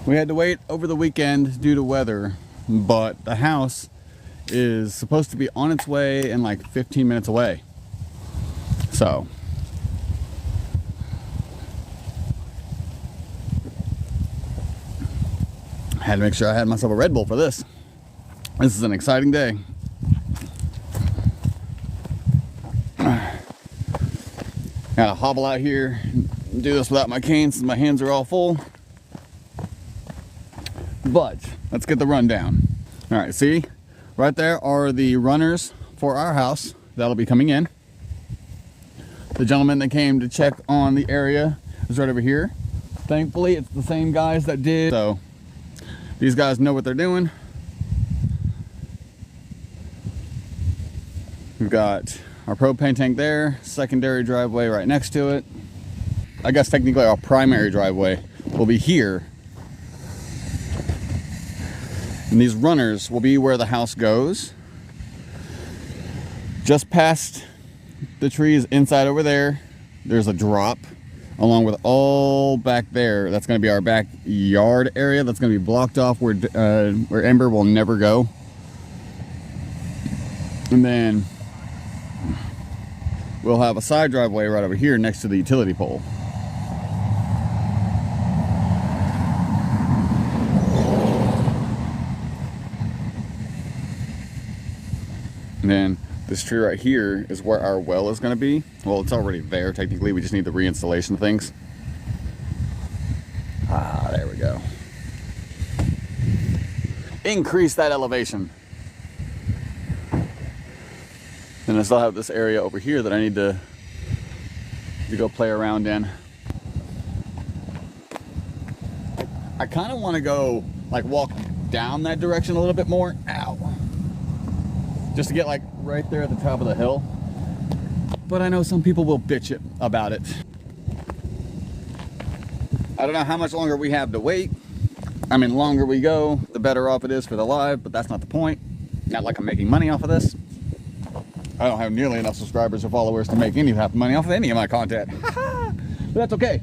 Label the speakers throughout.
Speaker 1: We had to wait over the weekend due to weather, but the house is supposed to be on its way in like 15 minutes away. So I had to make sure I had myself a Red Bull for this. This is an exciting day. Gotta hobble out here and do this without my cane since my hands are all full. But let's get the rundown. All right, see, right there are the runners for our house that'll be coming in. The gentleman that came to check on the area is right over here. Thankfully, it's the same guys that did. So these guys know what they're doing. We've got our propane tank there, secondary driveway right next to it. I guess technically our primary driveway will be here. And these runners will be where the house goes. Just past the trees inside over there, there's a drop along with all back there. That's going to be our backyard area. That's going to be blocked off where Ember will never go. And then we'll have a side driveway right over here next to the utility pole. And then this tree right here is where our well is going to be. Well, it's already there technically. We just need the reinstallation of things. Ah, there we go. Increase that elevation. And I still have this area over here that I need to go play around in. I kind of want to go like walk down that direction a little bit more. Ow. Just to get like right there at the top of the hill. But I know some people will bitch about it. I don't know how much longer we have to wait. I mean, the longer we go, the better off it is for the live, but that's not the point. Not like I'm making money off of this. I don't have nearly enough subscribers or followers to make any half money off of any of my content. But that's okay.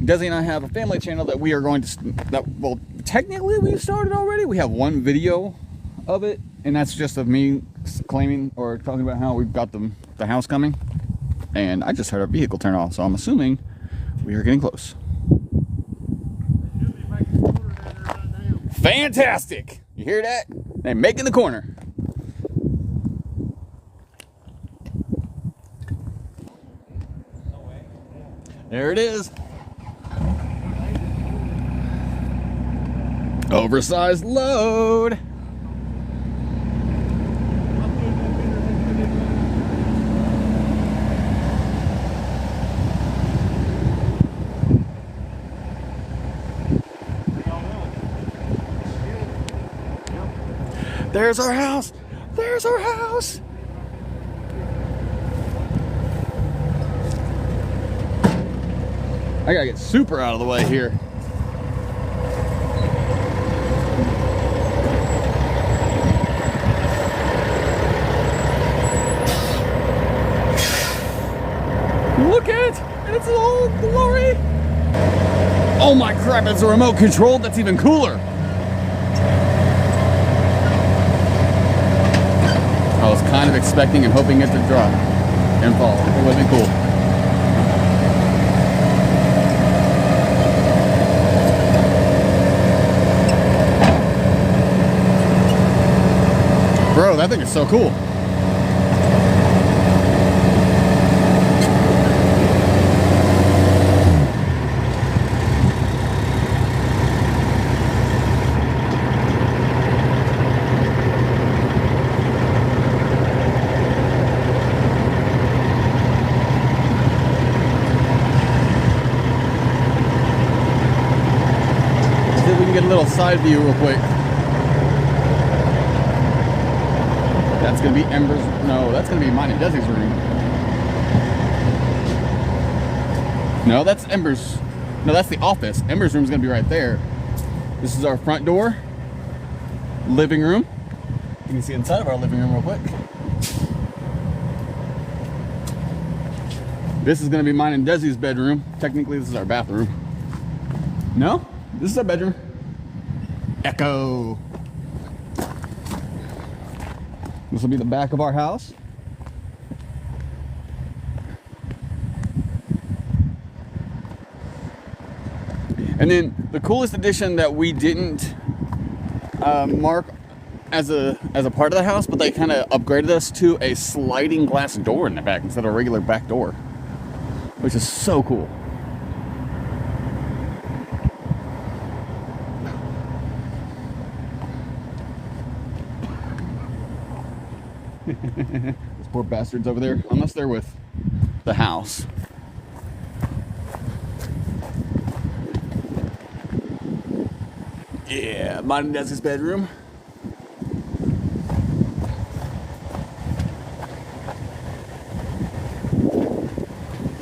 Speaker 1: Desi and I have a family channel that we are going to, well, technically we started already. We have one video of it, and that's just of me claiming or talking about how we've got the house coming. And I just heard our vehicle turn off, so I'm assuming we are getting close. Fantastic! You hear that? They're making the corner. There it is. Oversized load. There's our house. There's our house. I gotta get super out of the way here. Look at it! And it's all glory! Oh my crap, it's a remote control? That's even cooler! I was kind of expecting and hoping it to drop and fall. It would be cool. Bro, that thing is so cool. See if we can get a little side view real quick. That's gonna be Ember's, no, that's gonna be mine and Desi's room. No, that's Ember's, no, that's the office. Ember's room's gonna be right there. This is our front door, living room. You can see inside of our living room real quick. This is gonna be mine and Desi's bedroom. Technically, this is our bathroom. No? This is our bedroom. Echo. This will be the back of our house. And then the coolest addition that we didn't mark as a part of the house, but they kind of upgraded us to a sliding glass door in the back instead of a regular back door, which is so cool. Those poor bastards over there, unless they're with the house. Yeah, mine and Desi's bedroom.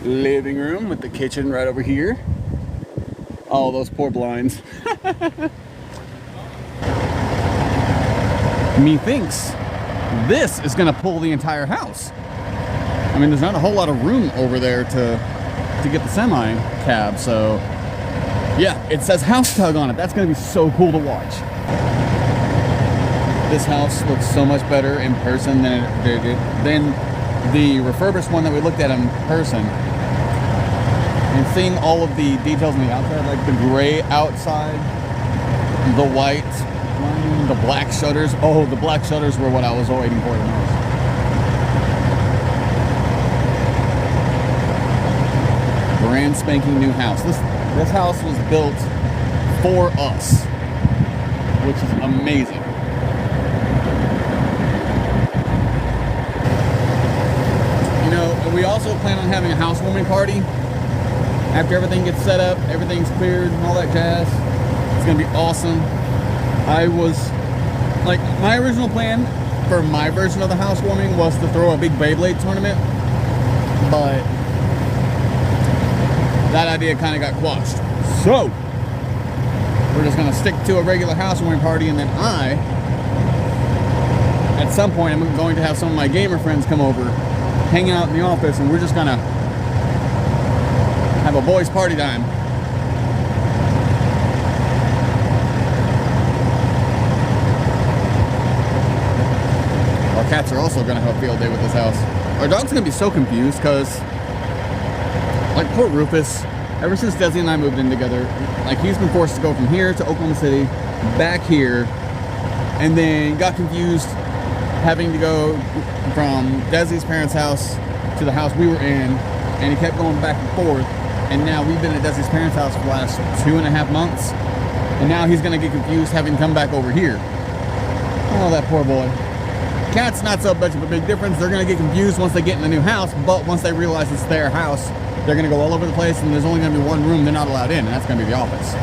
Speaker 1: Living room with the kitchen right over here. Oh, those poor blinds. Methinks this is gonna pull the entire house. I mean, there's not a whole lot of room over there to get the semi cab, so yeah, it says house tug on it. That's gonna be so cool to watch. This house looks so much better in person than the refurbished one that we looked at in person. And seeing all of the details on the outside, like the gray outside, the white, the black shutters. Oh, the black shutters were what I was waiting for the most. Brand spanking new house. This house was built for us, which is amazing. You know, we also plan on having a housewarming party after everything gets set up, everything's cleared, and all that jazz. It's gonna be awesome. I was like, my original plan for my version of the housewarming was to throw a big Beyblade tournament, but that idea kind of got quashed. So we're just gonna stick to a regular housewarming party, and then at some point, I'm going to have some of my gamer friends come over, hang out in the office, and we're just gonna have a boys' party time. Our cats are also gonna have a field day with this house. Our dog's gonna be so confused because, like, poor Rufus, ever since Desi and I moved in together, like, he's been forced to go from here to Oklahoma City, back here, and then got confused having to go from Desi's parents' house to the house we were in, and he kept going back and forth. And now we've been at Desi's parents' house for the last 2.5 months, and now he's gonna get confused having to come back over here. Oh, that poor boy. Cats, not so much of a big difference. They're gonna get confused once they get in the new house, but once they realize it's their house, they're gonna go all over the place, and there's only gonna be one room they're not allowed in, and that's gonna be the office.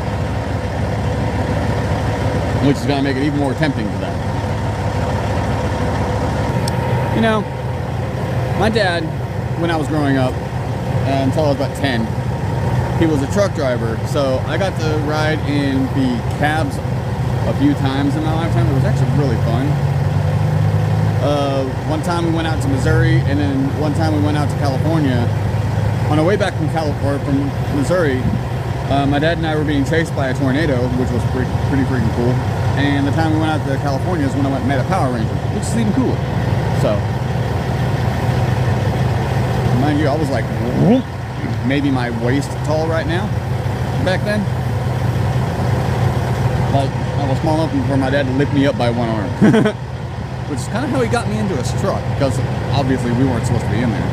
Speaker 1: Which is gonna make it even more tempting for them. You know, my dad, when I was growing up, until I was about 10, he was a truck driver, so I got to ride in the cabs a few times in my lifetime. It was actually really fun. One time we went out to Missouri, and then one time we went out to California. On our way back from Missouri, my dad and I were being chased by a tornado, which was pretty freaking cool. And the time we went out to California is when I went and met a Power Ranger, which is even cooler. So, mind you, I was like, whoop, maybe my waist tall right now, back then. But I was small enough for my dad to lift me up by one arm. Which is kind of how he got me into his truck, because obviously we weren't supposed to be in there.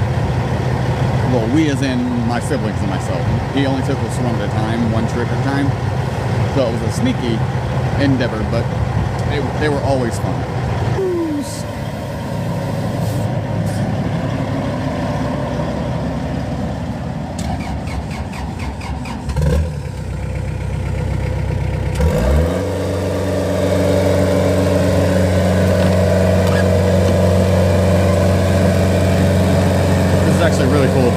Speaker 1: Well, we as in my siblings and myself. He only took us one at a time, one trip at a time. So it was a sneaky endeavor, but they were always fun. Actually really cool.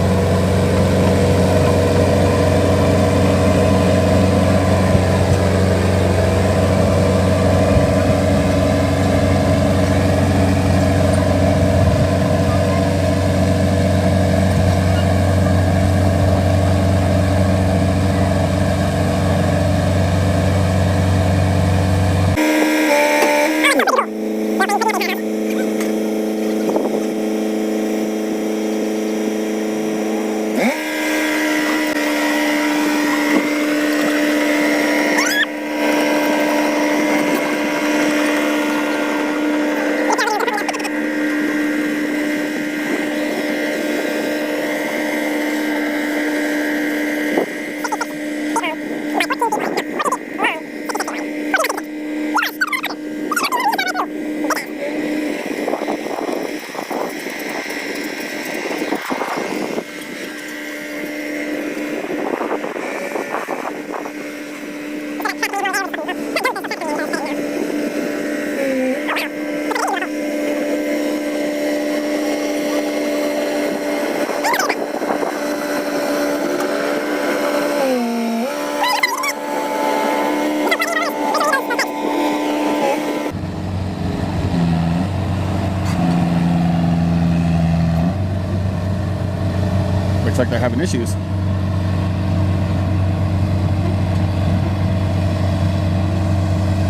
Speaker 1: they're having issues.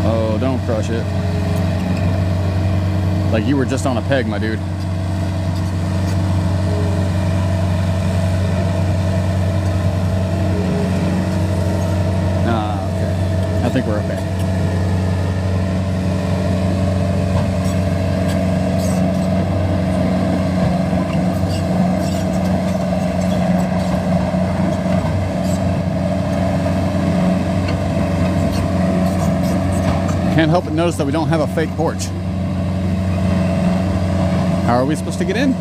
Speaker 1: Oh, don't crush it. Like you were just on a peg, my dude. Okay. I think we're okay. Can't help but notice that we don't have a fake porch. How are we supposed to get in?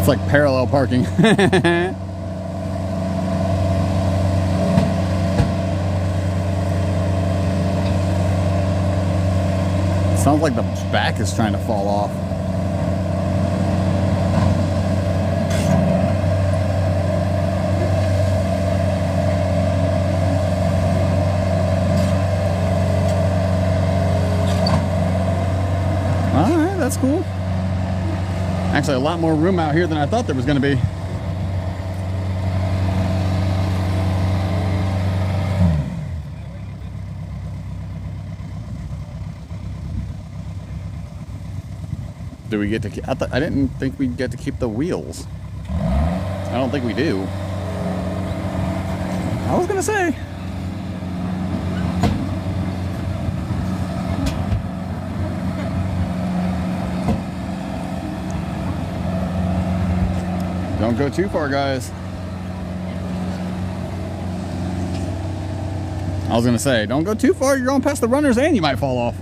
Speaker 1: It's like parallel parking. Sounds like the back is trying to fall off. Alright, that's cool. Actually, a lot more room out here than I thought there was going to be. Do we get to keep, I didn't think we'd get to keep the wheels. I don't think we do. I was gonna say. Don't go too far, guys. I was gonna say, don't go too far, you're going past the runners and you might fall off.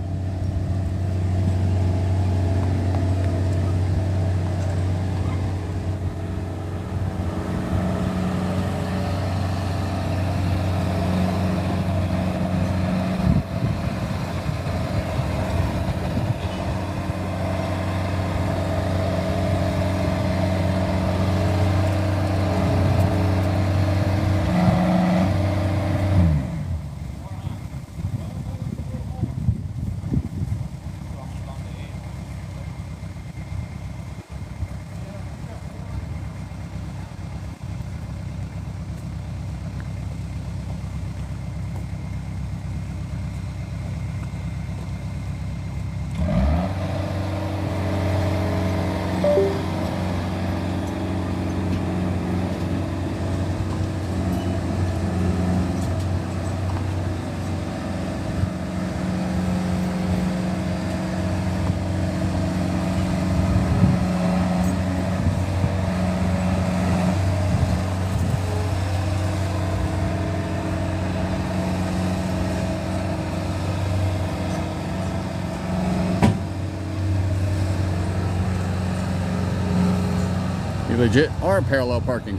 Speaker 1: You legit are parallel parking.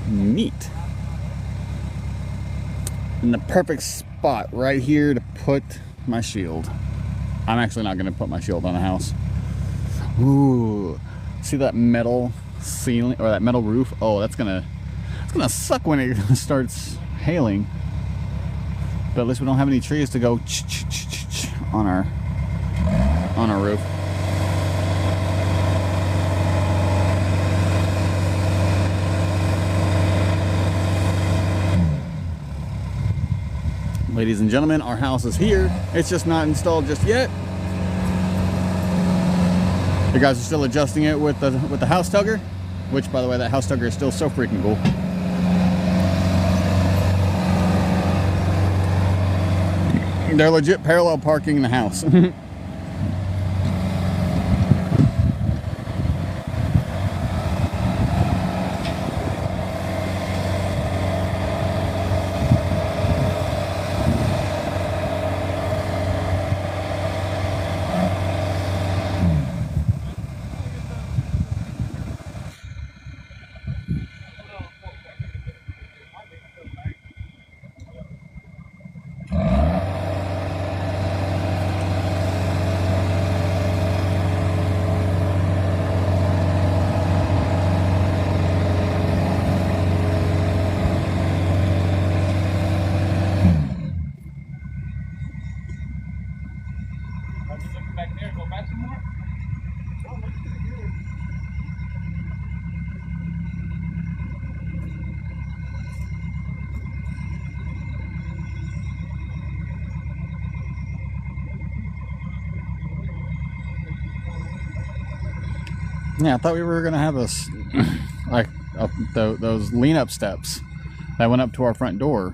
Speaker 1: Neat. And the perfect spot right here to put my shield. I'm actually not going to put my shield on a house. Ooh, see that metal ceiling or that metal roof? Oh, it's gonna suck when it starts hailing. But at least we don't have any trees to go on our roof. Ladies and gentlemen, our house is here. It's just not installed just yet. You guys are still adjusting it with the house tugger, which, by the way, that house tugger is still so freaking cool. They're legit parallel parking the house. Yeah, I thought we were gonna have like those lean-up steps that went up to our front door.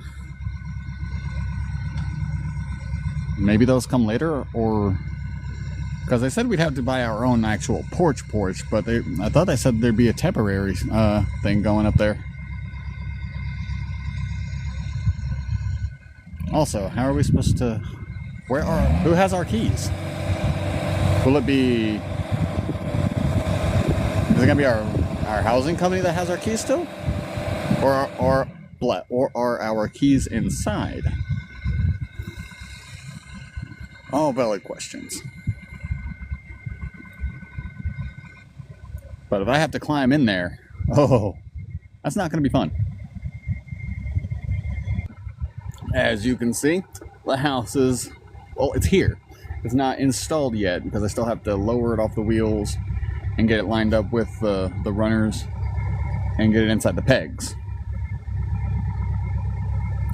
Speaker 1: Maybe those come later, or because they said we'd have to buy our own actual porch, but I thought they said there'd be a temporary thing going up there. Also, how are we supposed to? Who has our keys? Will it be? Is it gonna be our housing company that has our keys still, or are our keys inside? All valid questions. But if I have to climb in there, oh, that's not going to be fun. As you can see, the house is, well, it's here. It's not installed yet because I still have to lower it off the wheels and get it lined up with the runners and get it inside the pegs.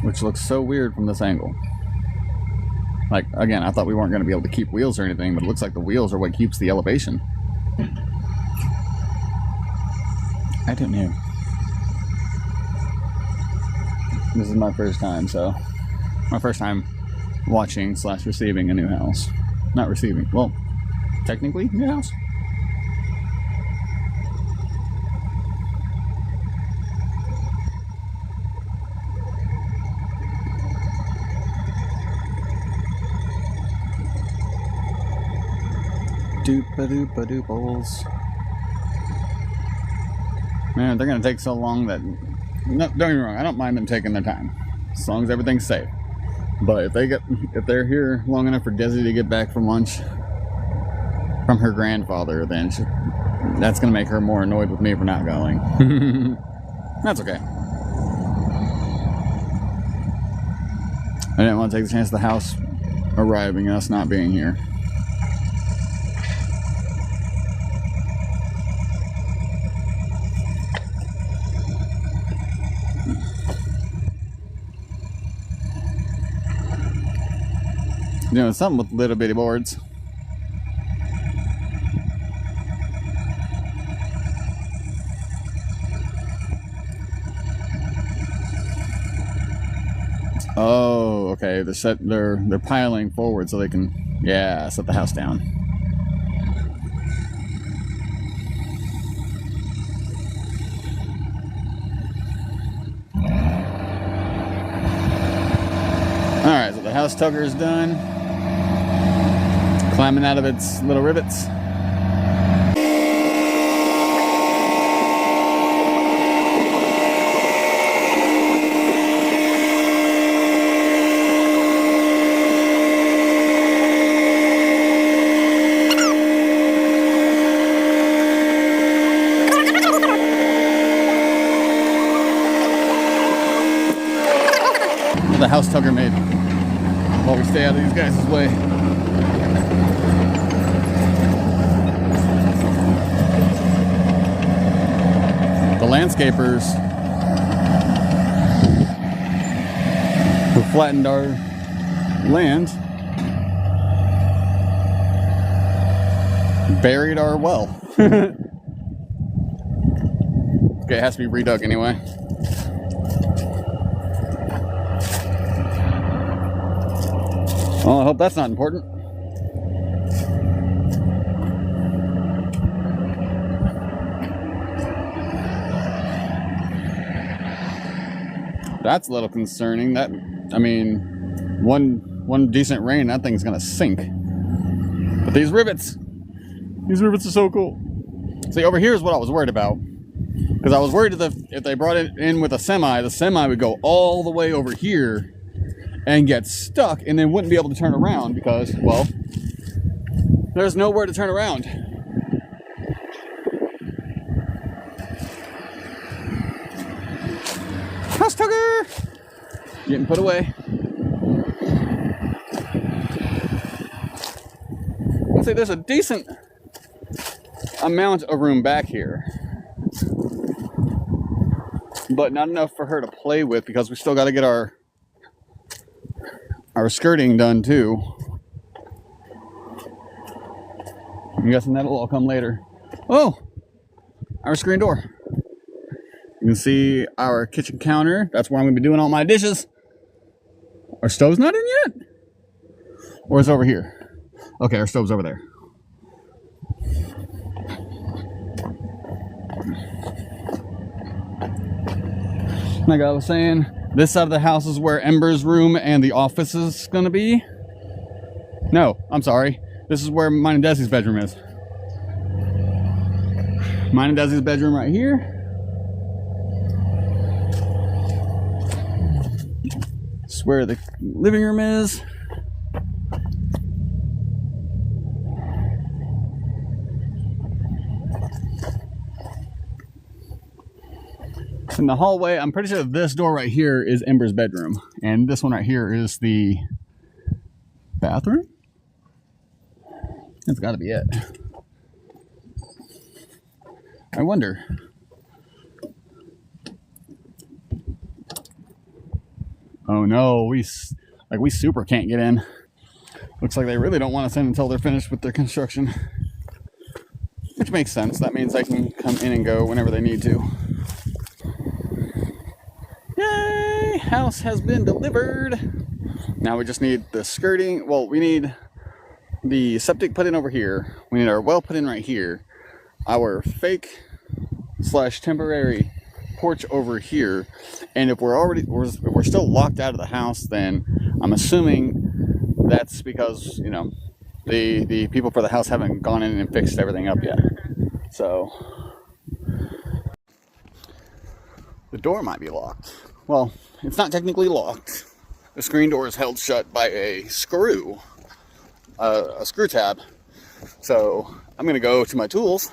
Speaker 1: Which looks so weird from this angle. Like, again, I thought we weren't going to be able to keep wheels or anything, but it looks like the wheels are what keeps the elevation. I don't know. This is my first time, so my first time watching / receiving a new house. Not receiving, well, technically new house. Doop-a-doop-a-doop-les. Man, they're gonna take so long that, no, don't get me wrong, I don't mind them taking their time as long as everything's safe. But if they're here long enough for Desi to get back from lunch from her grandfather, then that's gonna make her more annoyed with me for not going. That's okay. I didn't want to take the chance of the house arriving and us not being here. Doing something with little bitty boards. Oh, okay. They're piling forward so they can, yeah, set the house down. All right, so the house tugger is done. Climbing out of its little rivets. The house tugger made while we stay out of these guys' way. The landscapers who flattened our land buried our well. Okay, it has to be redug anyway. Well, I hope that's not important. That's a little concerning. That, I mean, one decent rain, that thing's gonna sink. But these rivets are so cool. See, over here is what I was worried about, because I was worried if they brought it in with a semi, the semi would go all the way over here and get stuck and then wouldn't be able to turn around because, well, there's nowhere to turn around. House tugger! Getting put away. I'd say there's a decent amount of room back here, but not enough for her to play with because we still got to get our skirting done too. I'm guessing that'll all come later. Oh, our screen door. You can see our kitchen counter. That's where I'm gonna be doing all my dishes. Our stove's not in yet? Or is it over here? Okay, our stove's over there. Like I was saying, this side of the house is where Ember's room and the office is gonna be. No, I'm sorry. This is where mine and Desi's bedroom is. Mine and Desi's bedroom right here. This is where the living room is. In the hallway, I'm pretty sure this door right here is Ember's bedroom. And this one right here is the bathroom? That's gotta be it. I wonder. Oh no, we super can't get in. Looks like they really don't want us in until they're finished with their construction. Which makes sense. That means I can come in and go whenever they need to. Yay! House has been delivered. Now we just need the skirting. Well, we need the septic put in over here. We need our well put in right here. Our fake / temporary porch over here. And if we're still locked out of the house, then I'm assuming that's because, you know, the people for the house haven't gone in and fixed everything up yet. So the door might be locked. Well, it's not technically locked. The screen door is held shut by a screw tab. So I'm gonna go to my tools,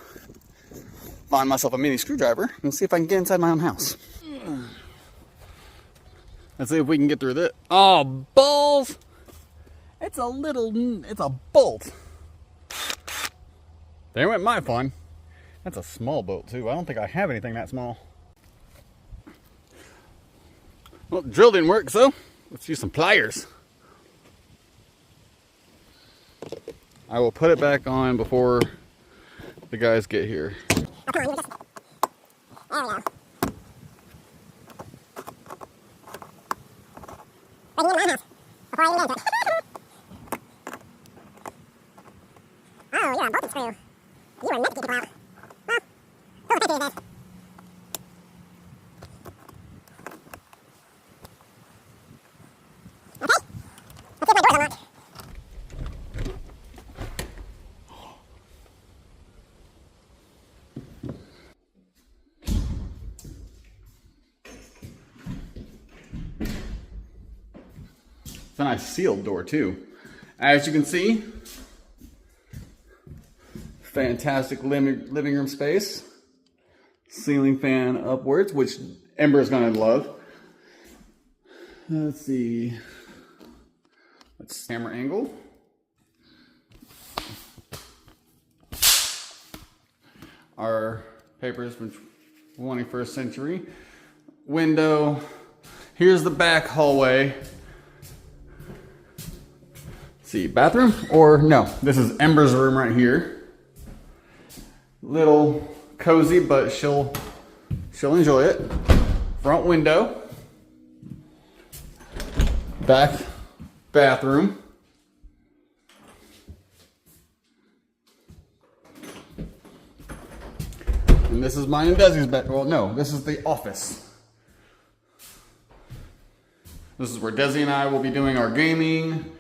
Speaker 1: find myself a mini screwdriver, and see if I can get inside my own house. Let's see if we can get through this. Oh, balls! It's a bolt. There went my fun. That's a small bolt too. I don't think I have anything that small. Well, the drill didn't work, so let's use some pliers. I will put it back on before the guys get here.
Speaker 2: There we go. Breaking into my house before I even get into it. Oh, you're a bolted screw. You were meant to keep it out. Well, who will take these days? Okay, let's see if my door's unlocked.
Speaker 1: It's a nice sealed door too. As you can see, fantastic living room space. Ceiling fan upwards, which Ember is gonna love. Let's see. Let's camera angle. Our papers from 21st century. Window. Here's the back hallway. See, bathroom, or no, this is Ember's room right here. Little cozy, but she'll enjoy it. Front window. Back bathroom. And this is mine and Desi's bed. Well, no, this is the office. This is where Desi and I will be doing our gaming.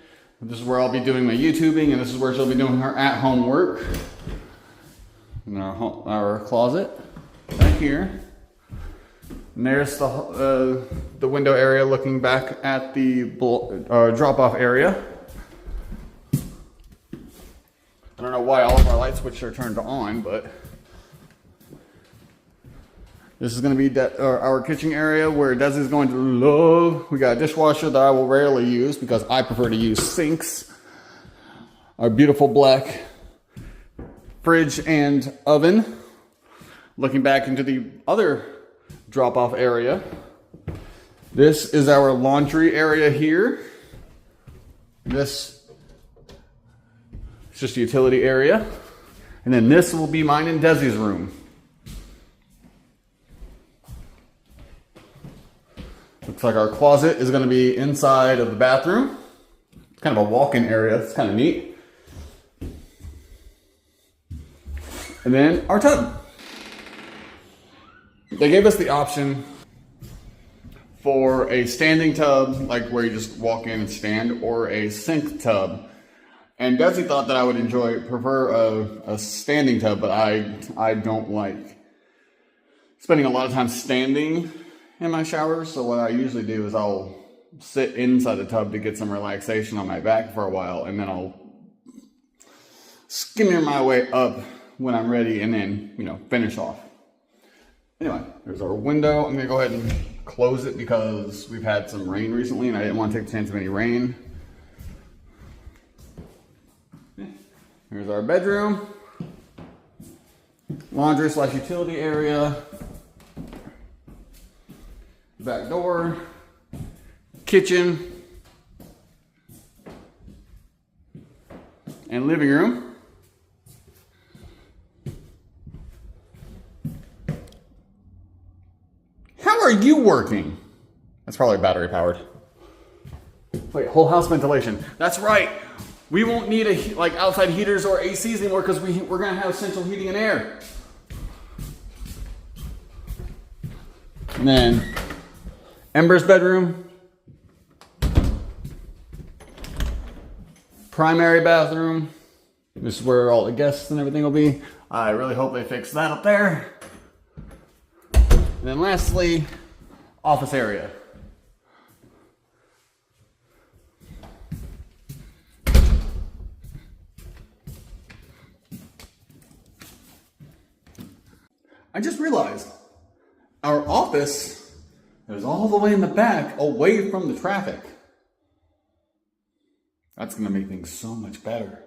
Speaker 1: This is where I'll be doing my YouTubing, and this is where she'll be doing her at-home work. In our closet, right here. And there's the window area looking back at the drop-off area. I don't know why all of our light switches are turned on, but this is going to be our kitchen area where Desi's going to love. We got a dishwasher that I will rarely use because I prefer to use sinks. Our beautiful black fridge and oven. Looking back into the other drop-off area. This is our laundry area here. This is just a utility area. And then this will be mine and Desi's room. Looks like our closet is gonna be inside of the bathroom. It's kind of a walk-in area, it's kind of neat. And then our tub. They gave us the option for a standing tub, like where you just walk in and stand, or a sink tub. And Desi thought that I would prefer a standing tub, but I don't like spending a lot of time standing in my shower. So what I usually do is I'll sit inside the tub to get some relaxation on my back for a while, and then I'll skimmer my way up when I'm ready, and then, you know, finish off. Anyway, there's our window. I'm gonna go ahead and close it because we've had some rain recently and I didn't want to take the chance of any rain. Here's our bedroom, laundry / utility area, back door, kitchen, and living room. How are you working? That's probably battery powered. Wait, whole house ventilation. That's right. We won't need outside heaters or ACs anymore because we're gonna have central heating and air. And then Ember's bedroom, primary bathroom. This is where all the guests and everything will be. I really hope they fix that up there. And then lastly, office area. I just realized our office is all the way in the back, away from the traffic. That's gonna make things so much better.